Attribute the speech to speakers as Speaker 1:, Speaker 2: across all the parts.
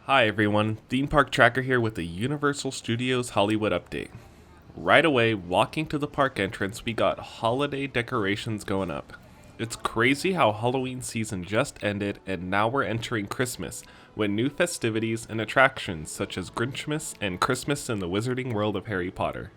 Speaker 1: Hi everyone, Theme Park Tracker here with the Universal Studios Hollywood update. Right away, walking to the park entrance, we got holiday decorations going up. It's crazy how Halloween season just ended and now we're entering Christmas, with new festivities and attractions such as Grinchmas and Christmas in the Wizarding World of Harry Potter.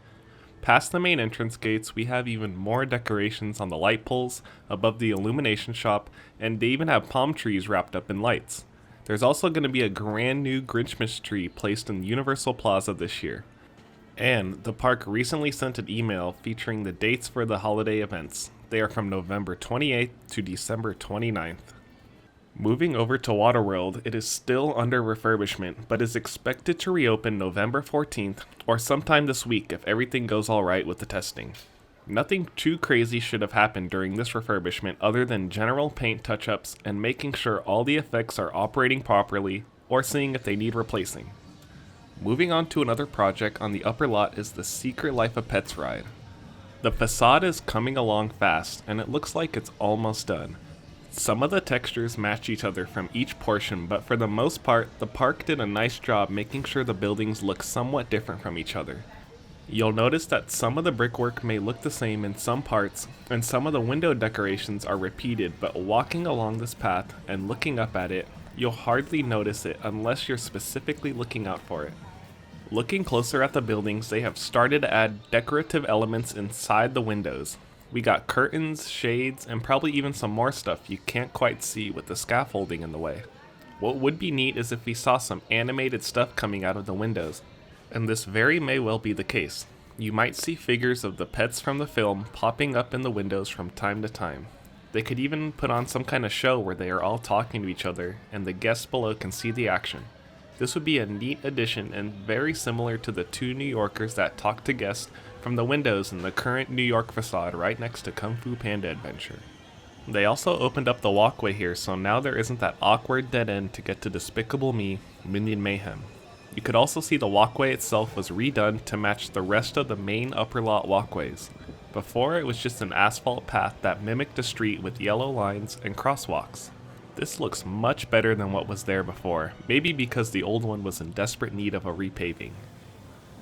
Speaker 1: Past the main entrance gates, we have even more decorations on the light poles, above the illumination shop, and they even have palm trees wrapped up in lights. There's also going to be a brand new Grinchmas tree placed in Universal Plaza this year. And the park recently sent an email featuring the dates for the holiday events. They are from November 28th to December 29th. Moving over to Waterworld, it is still under refurbishment, but is expected to reopen November 14th or sometime this week if everything goes alright with the testing. Nothing too crazy should have happened during this refurbishment other than general paint touch-ups and making sure all the effects are operating properly or seeing if they need replacing. Moving on to another project on the upper lot is the Secret Life of Pets ride. The facade is coming along fast and it looks like it's almost done. Some of the textures match each other from each portion, but for the most part, the park did a nice job making sure the buildings look somewhat different from each other. You'll notice that some of the brickwork may look the same in some parts, and some of the window decorations are repeated, but walking along this path and looking up at it, you'll hardly notice it unless you're specifically looking out for it. Looking closer at the buildings, they have started to add decorative elements inside the windows. We got curtains, shades, and probably even some more stuff you can't quite see with the scaffolding in the way. What would be neat is if we saw some animated stuff coming out of the windows. And this very may well be the case. You might see figures of the pets from the film popping up in the windows from time to time. They could even put on some kind of show where they are all talking to each other and the guests below can see the action. This would be a neat addition and very similar to the two New Yorkers that talk to guests from the windows in the current New York facade right next to Kung Fu Panda Adventure. They also opened up the walkway here, so now there isn't that awkward dead end to get to Despicable Me, Minion Mayhem. You could also see the walkway itself was redone to match the rest of the main upper lot walkways. Before, it was just an asphalt path that mimicked a street with yellow lines and crosswalks. This looks much better than what was there before, maybe because the old one was in desperate need of a repaving.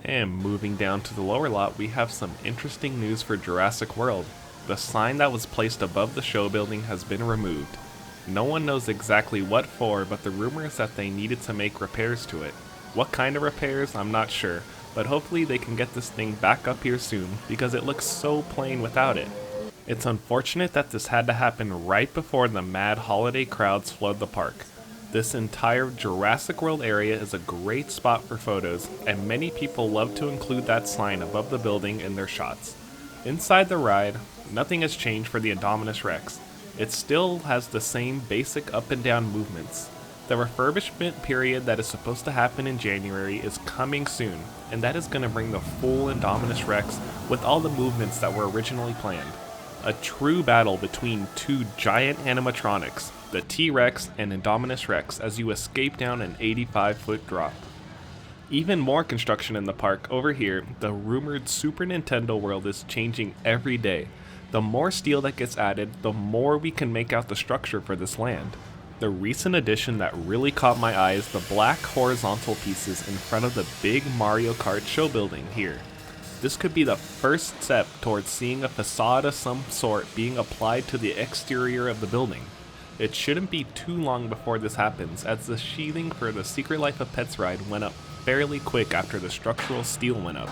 Speaker 1: And moving down to the lower lot, we have some interesting news for Jurassic World. The sign that was placed above the show building has been removed. No one knows exactly what for, but the rumor is that they needed to make repairs to it. What kind of repairs, I'm not sure, but hopefully they can get this thing back up here soon because it looks so plain without it. It's unfortunate that this had to happen right before the mad holiday crowds flood the park. This entire Jurassic World area is a great spot for photos, and many people love to include that sign above the building in their shots. Inside the ride, nothing has changed for the Indominus Rex. It still has the same basic up and down movements. The refurbishment period that is supposed to happen in January is coming soon, and that is going to bring the full Indominus Rex with all the movements that were originally planned. A true battle between two giant animatronics, the T-Rex and Indominus Rex, as you escape down an 85-foot drop. Even more construction in the park. Over here, the rumored Super Nintendo world is changing every day. The more steel that gets added, the more we can make out the structure for this land. The recent addition that really caught my eye is the black horizontal pieces in front of the big Mario Kart show building here. This could be the first step towards seeing a facade of some sort being applied to the exterior of the building. It shouldn't be too long before this happens, as the sheathing for the Secret Life of Pets ride went up fairly quick after the structural steel went up.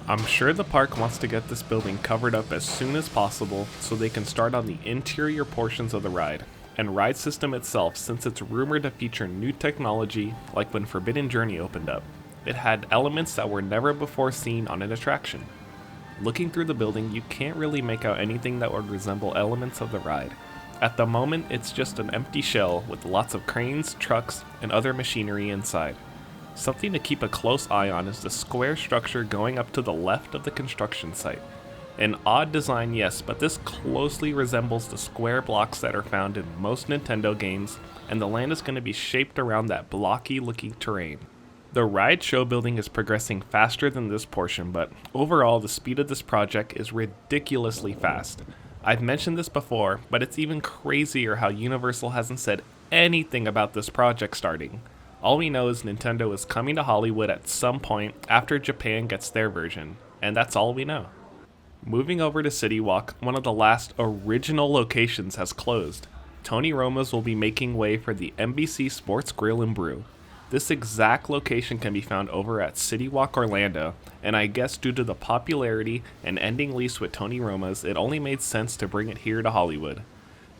Speaker 1: I'm sure the park wants to get this building covered up as soon as possible so they can start on the interior portions of the ride and ride system itself, since it's rumored to feature new technology like when Forbidden Journey opened up. It had elements that were never before seen on an attraction. Looking through the building, you can't really make out anything that would resemble elements of the ride. At the moment, it's just an empty shell with lots of cranes, trucks, and other machinery inside. Something to keep a close eye on is the square structure going up to the left of the construction site. An odd design, yes, but this closely resembles the square blocks that are found in most Nintendo games, and the land is going to be shaped around that blocky looking terrain. The ride show building is progressing faster than this portion, but overall the speed of this project is ridiculously fast. I've mentioned this before, but it's even crazier how Universal hasn't said anything about this project starting. All we know is Nintendo is coming to Hollywood at some point after Japan gets their version, and that's all we know. Moving over to CityWalk, one of the last original locations has closed. Tony Roma's will be making way for the NBC Sports Grill and Brew. This exact location can be found over at CityWalk Orlando, and I guess due to the popularity and ending lease with Tony Roma's, it only made sense to bring it here to Hollywood.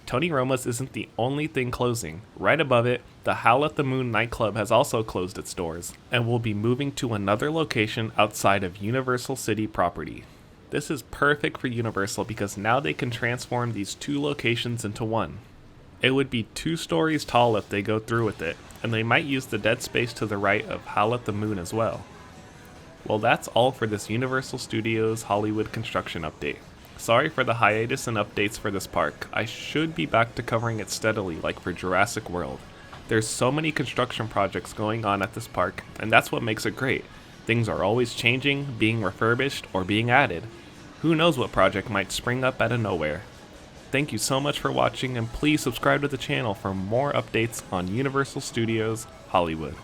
Speaker 1: Tony Roma's isn't the only thing closing. Right above it, the Howl at the Moon nightclub has also closed its doors, and will be moving to another location outside of Universal City property. This is perfect for Universal because now they can transform these two locations into one. It would be 2 stories tall if they go through with it, and they might use the dead space to the right of Howl at the Moon as well. Well, that's all for this Universal Studios Hollywood construction update. Sorry for the hiatus and updates for this park. I should be back to covering it steadily like for Jurassic World. There's so many construction projects going on at this park, and that's what makes it great. Things are always changing, being refurbished, or being added. Who knows what project might spring up out of nowhere. Thank you so much for watching, and please subscribe to the channel for more updates on Universal Studios Hollywood.